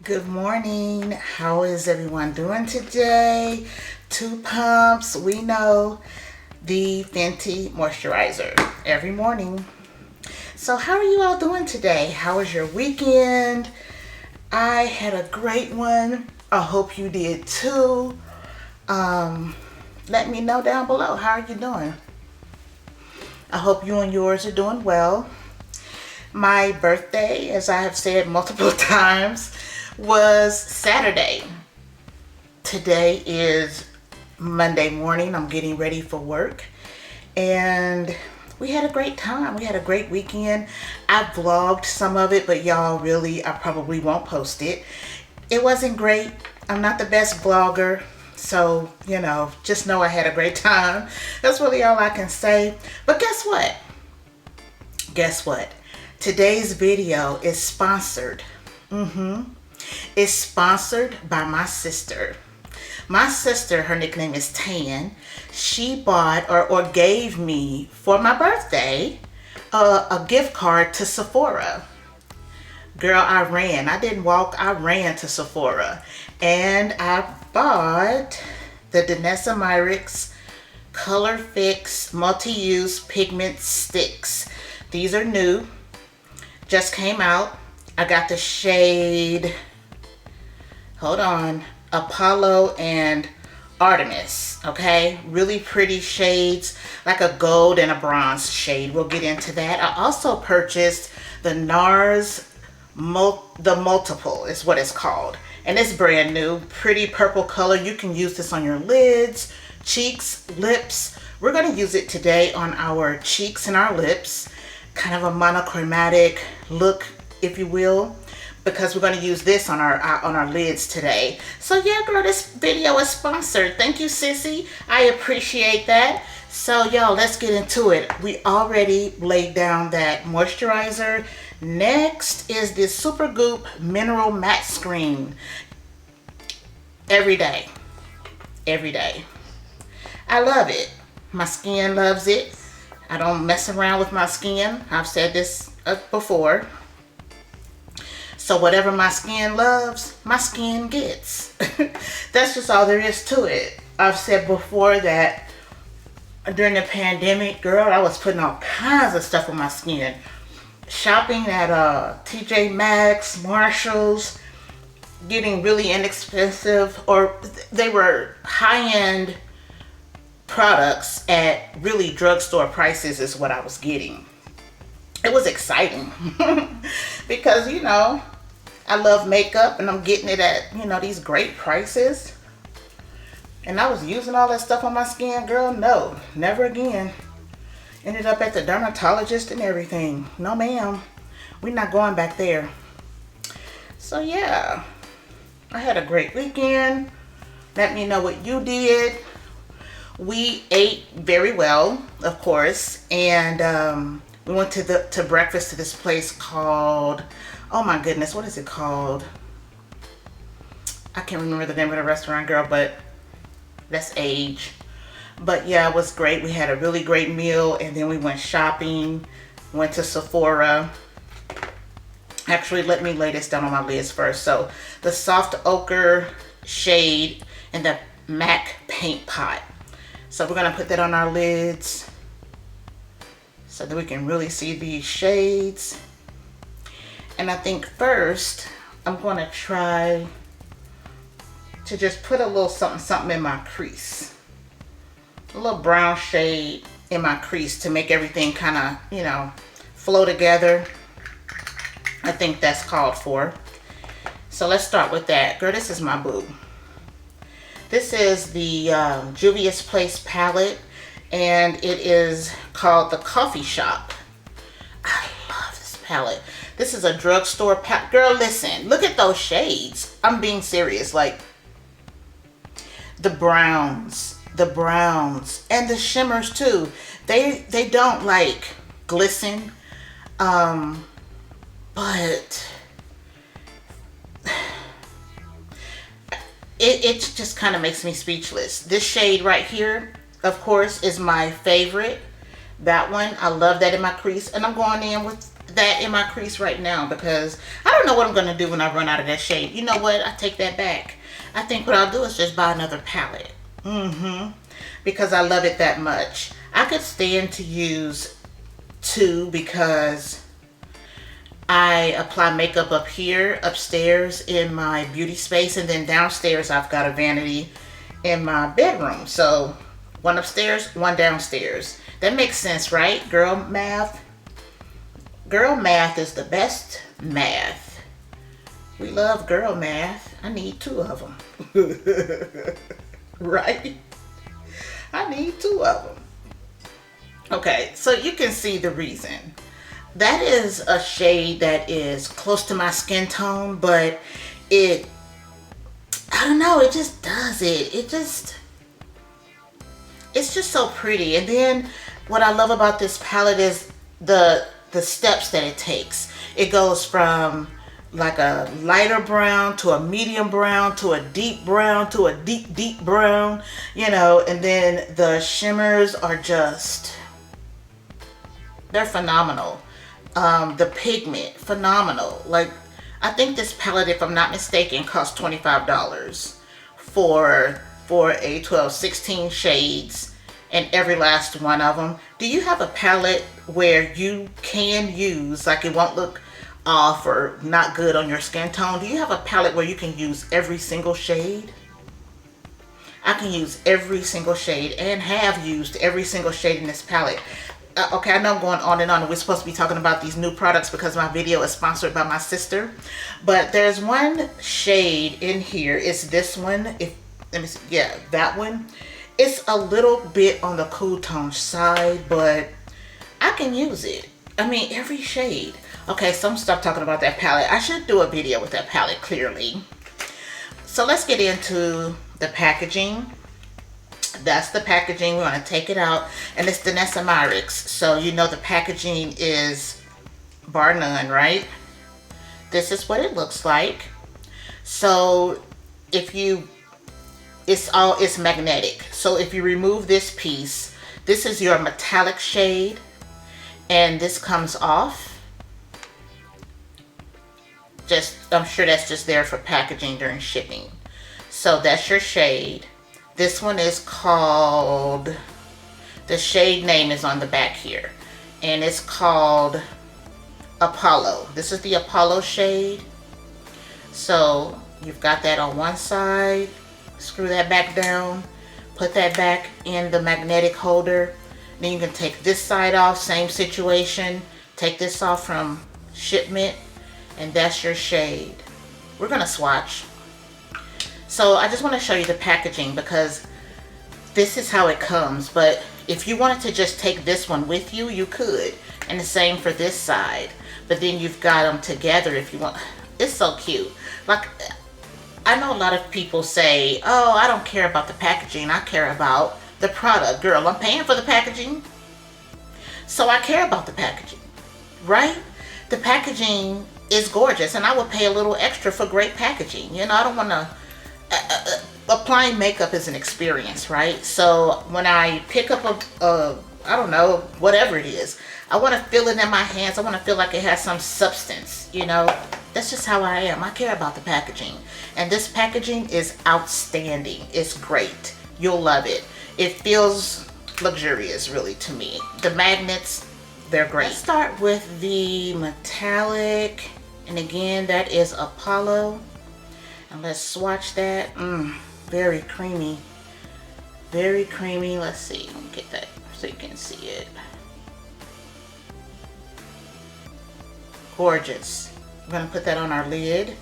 Good morning. How is everyone doing today? Two pumps. We know the Fenty moisturizer every morning. So how are you all doing today? How was your weekend? I had a great one. I hope you did too. Let me know down below. How are you doing? I hope you and yours are doing well. My birthday, as I have said multiple times, was Saturday. Today is Monday morning. I'm getting ready for work. And we had a great time. We had a great weekend. I vlogged some of it, but y'all I probably won't post it. It wasn't great. I'm not the best vlogger. So, just know I had a great time. That's really all I can say. But guess what? Guess what? Today's video is sponsored. It's sponsored by my sister. My sister, her nickname is Tan. She bought or gave me for my birthday a gift card to Sephora. Girl, I ran. I didn't walk. I ran to Sephora. And I bought the Danessa Myricks Color Fix Multi-Use Pigment Sticks. These are new. Just came out. I got the shade, hold on, Apollo and Artemis, okay? Really pretty shades, like a gold and a bronze shade. We'll get into that. I also purchased the NARS, the Multiple is what it's called. And it's brand new, pretty purple color. You can use this on your lids, cheeks, lips. We're gonna use it today on our cheeks and our lips. Kind of a monochromatic look, if you will, because we're going to use this on our lids today. So yeah, girl, this video is sponsored. Thank you, sissy. I appreciate that. So y'all, let's get into it. We already laid down that moisturizer. Next is this Supergoop Mineral Matte Screen. Every day. I love it. My skin loves it. I don't mess around with my skin. I've said this before. So whatever my skin loves, my skin gets. That's just all there is to it. I've said before that during the pandemic, girl, I was putting all kinds of stuff on my skin. Shopping at TJ Maxx, Marshalls, getting really inexpensive, or they were high-end products at really drugstore prices is what I was getting. It was exciting because, I love makeup and I'm getting it at, these great prices. And I was using all that stuff on my skin, girl. No, never again. Ended up at the dermatologist and everything. No, ma'am. We're not going back there. So, yeah. I had a great weekend. Let me know what you did. We ate very well, of course, and we went to breakfast to this place called, oh my goodness, what is it called? I can't remember the name of the restaurant, girl, but that's age. But yeah, it was great. We had a really great meal, and then we went shopping, went to Sephora. Actually, let me lay this down on my lids first. So the soft ochre shade and the MAC paint pot. So we're going to put that on our lids so that we can really see these shades. And I think first I'm going to try to just put a little something in my crease. A little brown shade in my crease to make everything kind of, flow together. I think that's called for. So let's start with that. Girl, this is my boo. This is the Juvia's Place palette, and it is called the Coffee Shop. I love this palette. This is a drugstore palette. Girl, listen, look at those shades. I'm being serious. Like, the browns, and the shimmers too. They don't like glisten, but it just kind of makes me speechless. This shade right here, of course, is my favorite. That one, I love that in my crease. And I'm going in with that in my crease right now because I don't know what I'm going to do when I run out of that shade. You know what? I take that back. I think what I'll do is just buy another palette. Because I love it that much. I could stand to use two because I apply makeup up here, upstairs in my beauty space, and then downstairs I've got a vanity in my bedroom. So one upstairs, one downstairs. That makes sense, right? Girl math. Girl math is the best math. We love girl math. I need two of them. Right? I need two of them. Okay, so you can see the reason. That is a shade that is close to my skin tone, but I don't know, it just does it. It's just so pretty. And then what I love about this palette is the steps that it takes. It goes from like a lighter brown to a medium brown to a deep brown to a deep brown, you know, and then the shimmers are just, they're phenomenal. The pigment, phenomenal. Like, I think this palette, if I'm not mistaken, cost $25 for a 12, 16 shades and every last one of them. Do you have a palette where you can use, like it won't look off or not good on your skin tone? Do you have a palette where you can use every single shade? I can use every single shade and have used every single shade in this palette. Okay, I know I'm going on and on. We're supposed to be talking about these new products because my video is sponsored by my sister. But there's one shade in here. It's this one. Let me see. Yeah, that one. It's a little bit on the cool tone side, but I can use it. I mean, every shade. Okay, so I'm stop talking about that palette. I should do a video with that palette, clearly. So let's get into the packaging. That's the packaging. We're going to take it out. And it's Danessa Myricks. So you know the packaging is bar none, right? This is what it looks like. So it's magnetic. So if you remove this piece, this is your metallic shade. And this comes off. I'm sure that's just there for packaging during shipping. So that's your shade. This one is called, the shade name is on the back here, and it's called Apollo. This is the Apollo shade. So you've got that on one side, screw that back down, put that back in the magnetic holder. Then you can take this side off, same situation, take this off from shipment, and that's your shade. We're gonna swatch. So I just want to show you the packaging because this is how it comes. But if you wanted to just take this one with you, you could. And the same for this side. But then you've got them together if you want. It's so cute. Like, I know a lot of people say, oh, I don't care about the packaging. I care about the product. Girl, I'm paying for the packaging. So I care about the packaging, right? The packaging is gorgeous. And I would pay a little extra for great packaging. You know, I don't want to... applying makeup is an experience, right? So when I pick up I don't know, whatever it is, I want to feel it in my hands. I want to feel like it has some substance, you know. That's just how I am. I care about the packaging. And this packaging is outstanding. It's great. You'll love it. It feels luxurious, really, to me. The magnets, they're great. Let's start with the metallic. And again, that is Apollo. And let's swatch that. Very creamy. Very creamy. Let's see. Let me get that so you can see it. Gorgeous. I'm going to put that on our lid.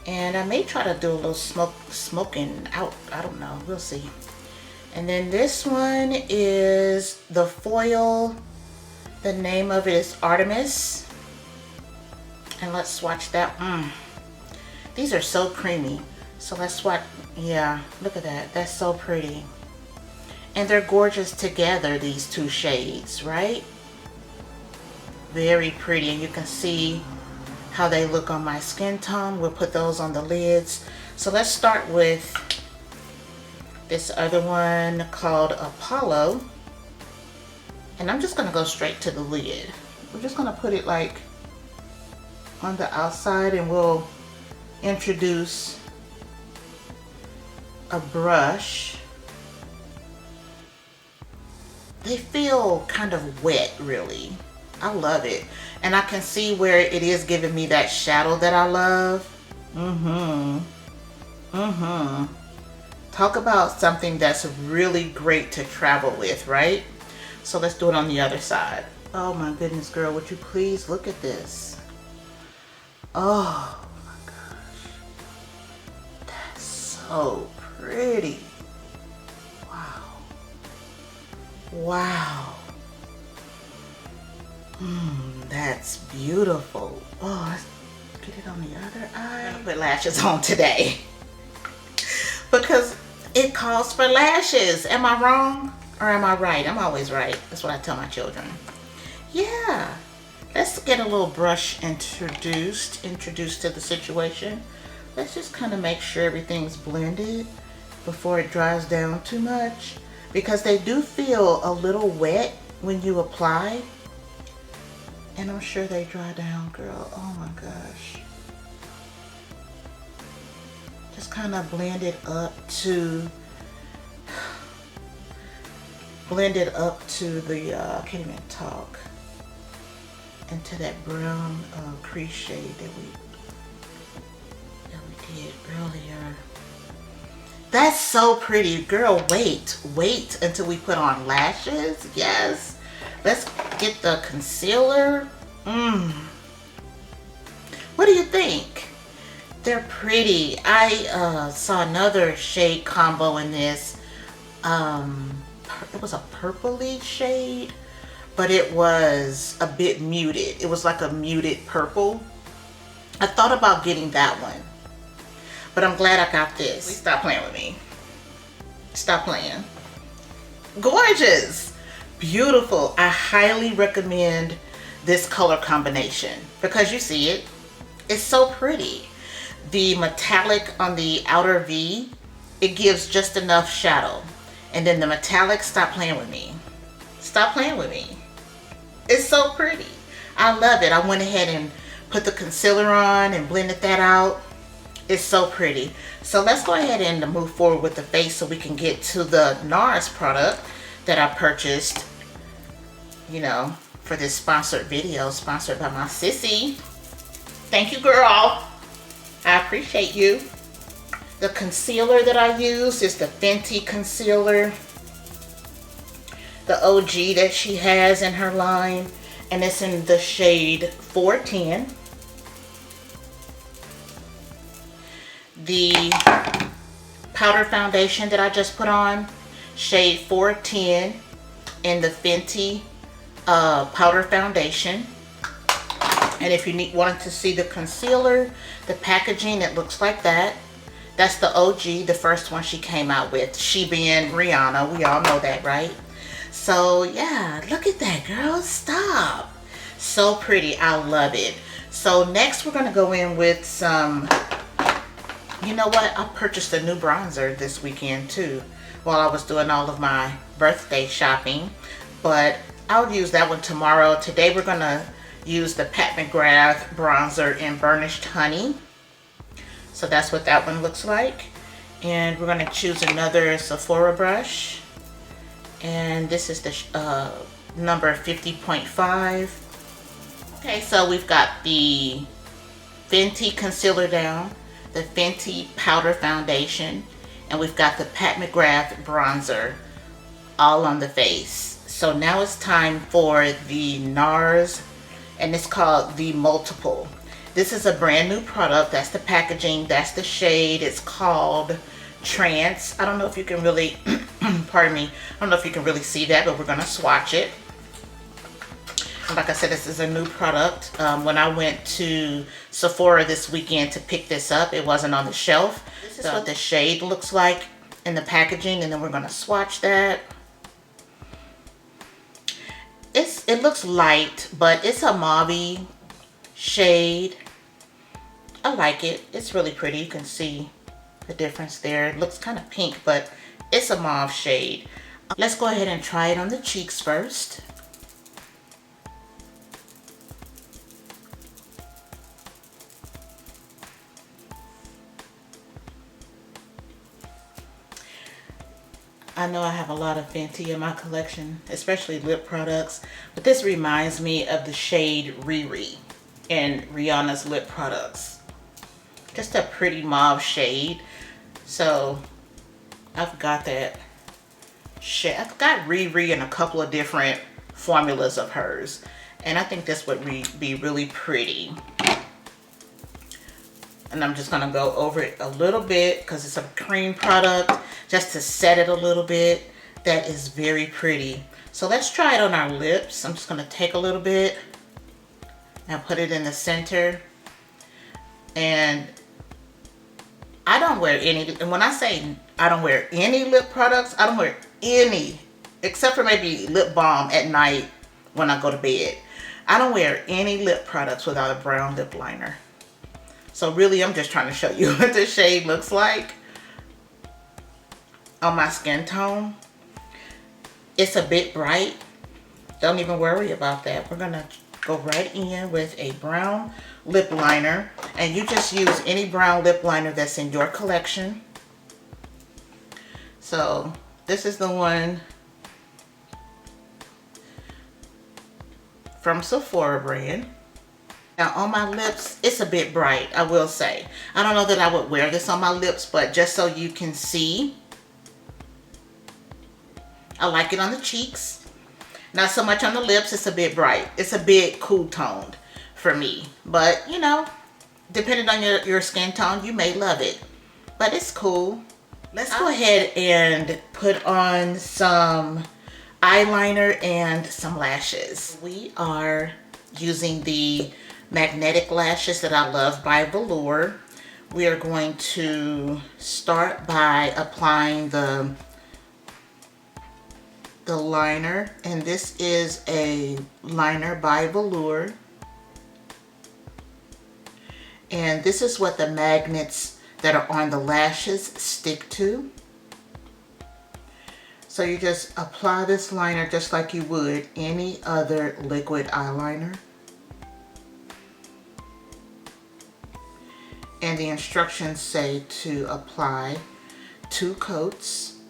And I may try to do a little smoking out. I don't know. We'll see. And then this one is the foil. The name of it is Artemis. And let's swatch that. These are so creamy. So let's swatch. Yeah, look at that. That's so pretty. And they're gorgeous together, these two shades, right? Very pretty. And you can see how they look on my skin tone. We'll put those on the lids. So let's start with this other one called Apollo. And I'm just going to go straight to the lid. We're just gonna put it like on the outside, and we'll introduce a brush. They feel kind of wet, really. I love it. And I can see where it is giving me that shadow that I love. Talk about something that's really great to travel with, right? So let's do it on the other side. Oh my goodness, girl, would you please look at this? Oh my gosh. That's so pretty. Wow. Wow. That's beautiful. Oh, let's get it on the other eye. I'm gonna put lashes on today because it calls for lashes. Am I wrong or am I right? I'm always right. That's what I tell my children. Yeah. Let's get a little brush introduced to the situation. Let's just kind of make sure everything's blended before it dries down too much, because they do feel a little wet when you apply. And I'm sure they dry down, girl. Oh my gosh. Just kind of blend it up to the, I can't even talk, into that brown crease shade that we did earlier. That's so pretty, girl. Wait until we put on lashes. Yes. Let's get the concealer. What do you think? They're pretty. I saw another shade combo in this. It was a purpley shade, but it was a bit muted. It was like a muted purple. I thought about getting that one, but I'm glad I got this. Please stop playing with me. Stop playing. Gorgeous. Beautiful. I highly recommend this color combination because you see it. It's so pretty. The metallic on the outer V, it gives just enough shadow. And then the metallic, stop playing with me. Stop playing with me. It's so pretty. I love it. I went ahead and put the concealer on and blended that out. It's so pretty. So let's go ahead and move forward with the face so we can get to the NARS product that I purchased, you know, for this sponsored video, sponsored by my sissy. Thank you, girl. I appreciate you. The concealer that I use is the Fenty concealer, the OG that she has in her line, and it's in the shade 410. The powder foundation that I just put on, shade 410 in the Fenty powder foundation. And if you wanted to see the concealer, the packaging, it looks like that. That's the OG, the first one she came out with. She being Rihanna, we all know that, right? So yeah, look at that, girl. Stop. So pretty. I love it. So next we're gonna go in with some, you know what? I purchased a new bronzer this weekend too, while I was doing all of my birthday shopping. But I'll use that one tomorrow. Today we're gonna use the Pat McGrath bronzer in Burnished Honey. So that's what that one looks like. And we're gonna choose another Sephora brush. And this is the number 50.5. Okay, so we've got the Fenty concealer down, the Fenty powder foundation, and we've got the Pat McGrath bronzer all on the face. So now it's time for the NARS, and it's called the Multiple. This is a brand new product. That's the packaging. That's the shade. It's called Trance. I don't know if you can really, pardon me, I don't know if you can really see that, but we're going to swatch it. And like I said, this is a new product. When I went to Sephora this weekend to pick this up, it wasn't on the shelf. This is what the shade looks like in the packaging, and then we're going to swatch that. It looks light, but it's a mauve shade. I like it. It's really pretty. You can see the difference there. It looks kind of pink, but it's a mauve shade. Let's go ahead and try it on the cheeks first. I know I have a lot of Fenty in my collection, especially lip products, but this reminds me of the shade Riri in Rihanna's lip products. Just a pretty mauve shade. So I've got that shade. I've got Riri in a couple of different formulas of hers, and I think this would be really pretty. And I'm just gonna go over it a little bit because it's a cream product, just to set it a little bit. That is very pretty. So let's try it on our lips. I'm just gonna take a little bit and put it in the center. And I don't wear any, and when I say I don't wear any lip products, I don't wear any, except for maybe lip balm at night when I go to bed. I don't wear any lip products without a brown lip liner. So really, I'm just trying to show you what this shade looks like on my skin tone. It's a bit bright. Don't even worry about that. We're gonna go right in with a brown lip liner, and you just use any brown lip liner that's in your collection. So this is the one from Sephora brand. Now on my lips, it's a bit bright, I will say. I don't know that I would wear this on my lips, but just so you can see, I like it on the cheeks. Not so much on the lips, it's a bit bright. It's a bit cool toned for me. But you know, depending on your skin tone, you may love it. But it's cool. Let's go ahead and put on some eyeliner and some lashes. We are using the magnetic lashes that I love by Velour. We are going to start by applying the liner, and this is a liner by Velour, and this is what the magnets that are on the lashes stick to. So you just apply this liner just like you would any other liquid eyeliner. And the instructions say to apply 2 coats.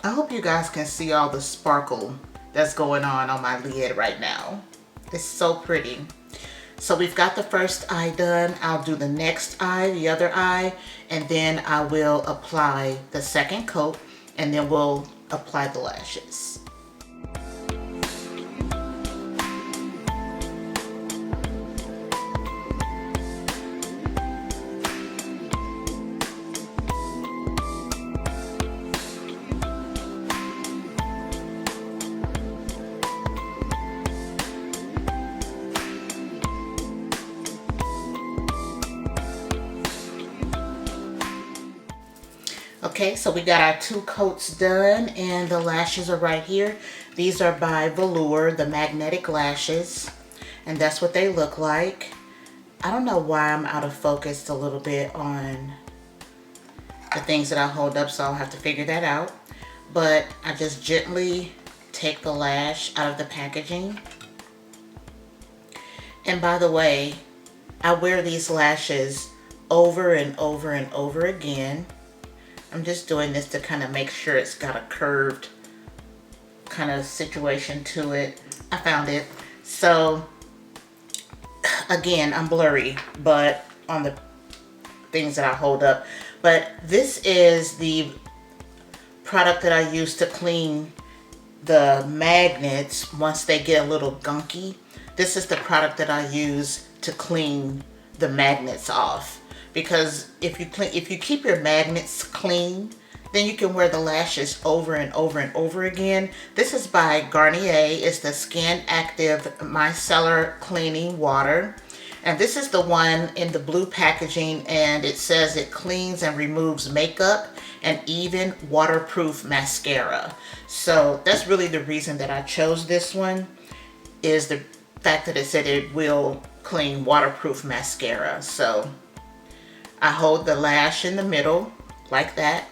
I hope you guys can see all the sparkle that's going on my lid right now. It's so pretty. So we've got the first eye done. I'll do the next eye, the other eye, and then I will apply the second coat, and then we'll apply the lashes. Okay, so we got our 2 coats done, and the lashes are right here. These are by Velour, the magnetic lashes, and that's what they look like. I don't know why I'm out of focus a little bit on the things that I hold up, so I'll have to figure that out. But I just gently take the lash out of the packaging. And by the way, I wear these lashes over and over and over again. I'm just doing this to kind of make sure it's got a curved kind of situation to it. I found it. So again, I'm blurry, but on the things that I hold up. But this is the product that I use to clean the magnets once they get a little gunky. This is the product that I use to clean the magnets off. Because if you keep your magnets clean, then you can wear the lashes over and over and over again. This is by Garnier. It's the Skin Active Micellar Cleaning Water. And this is the one in the blue packaging, and it says it cleans and removes makeup and even waterproof mascara. So that's really the reason that I chose this one, is the fact that it said it will clean waterproof mascara. So I hold the lash in the middle like that.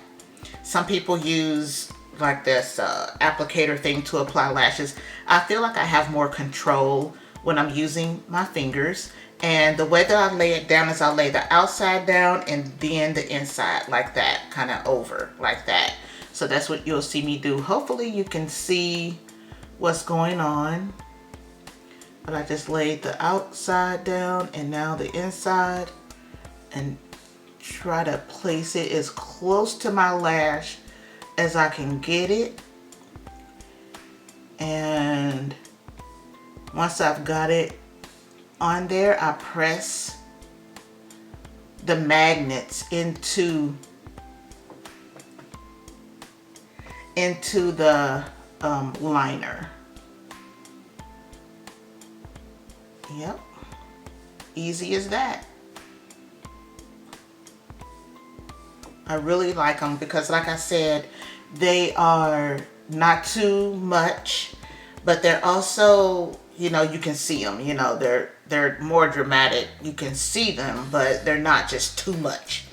Some people use like this applicator thing to apply lashes. I feel like I have more control when I'm using my fingers. And the way that I lay it down is I lay the outside down and then the inside like that, kind of over like that. So that's what you'll see me do. Hopefully you can see what's going on. But I just laid the outside down and now the inside, and try to place it as close to my lash as I can get it. And once I've got it on there, I press the magnets into the liner. Yep, easy as that. I really like them because, like I said, they are not too much, but they're also, you know, you can see them, you know, they're more dramatic. You can see them, but they're not just too much.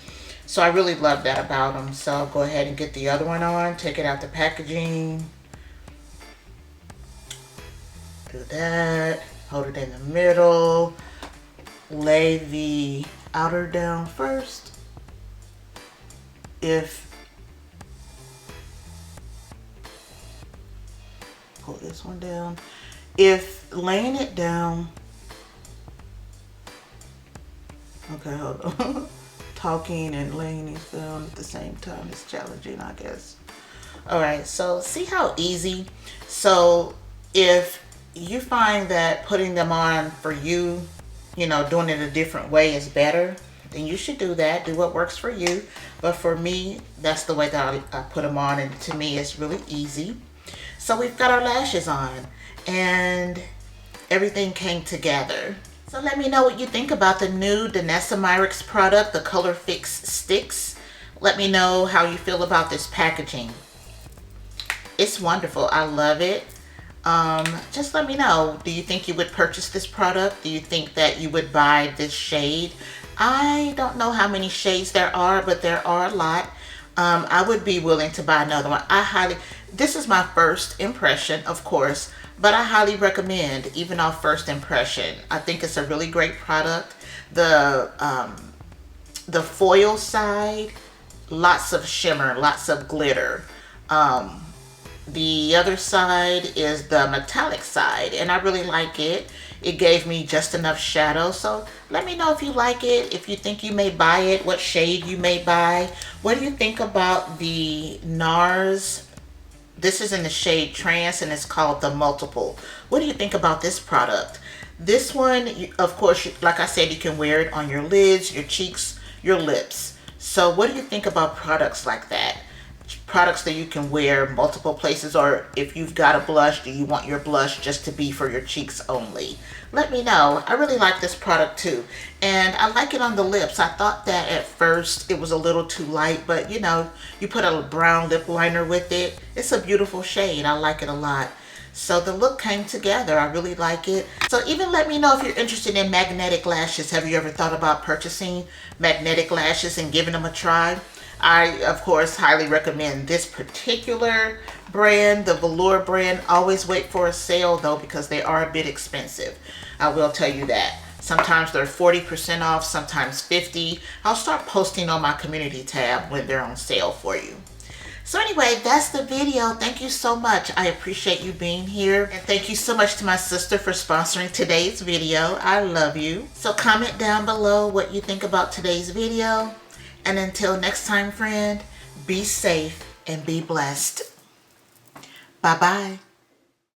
So I really love that about them. So I'll go ahead and get the other one on, take it out the packaging. Do that, hold it in the middle, lay the outer down first. Pull this one down. If laying it down, okay, hold on. Talking and laying these down at the same time is challenging, I guess. All right, so see how easy. So if you find that putting them on for you, you know, doing it a different way is better, then you should do that. Do what works for you. But for me, that's the way that I put them on, and to me it's really easy. So we've got our lashes on and everything came together. So let me know what you think about the new Danessa Myricks product, the Color Fix Sticks. Let me know how you feel about this packaging. It's wonderful. I love it. Just let me know. Do you think you would purchase this product? Do you think that you would buy this shade? I don't know how many shades there are, but there are a lot. I would be willing to buy another one. This is my first impression, of course, but I highly recommend, even off first impression. I think it's a really great product. The foil side, lots of shimmer, lots of glitter. The other side is the metallic side, and I really like it. It gave me just enough shadow. So let me know if you like it, if you think you may buy it, what shade you may buy. What do you think about the NARS? This is in the shade Trance, and it's called the Multiple. What do you think about this product? This one, of course, like I said, you can wear it on your lids, your cheeks, your lips. So what do you think about products like that? Products that you can wear multiple places, or if you've got a blush, do you want your blush just to be for your cheeks only? Let me know. I really like this product too, and I like it on the lips. I thought that at first it was a little too light, but you know, you put a brown lip liner with it. It's a beautiful shade. I like it a lot. So the look came together. I really like it. So even let me know if you're interested in magnetic lashes. Have you ever thought about purchasing magnetic lashes and giving them a try? I, of course, highly recommend this particular brand, the Velour brand. Always wait for a sale, though, because they are a bit expensive. I will tell you that. Sometimes they're 40% off, sometimes 50%. I'll start posting on my community tab when they're on sale for you. So anyway, that's the video. Thank you so much. I appreciate you being here. And thank you so much to my sister for sponsoring today's video. I love you. So comment down below what you think about today's video. And until next time, friend, be safe and be blessed. Bye-bye.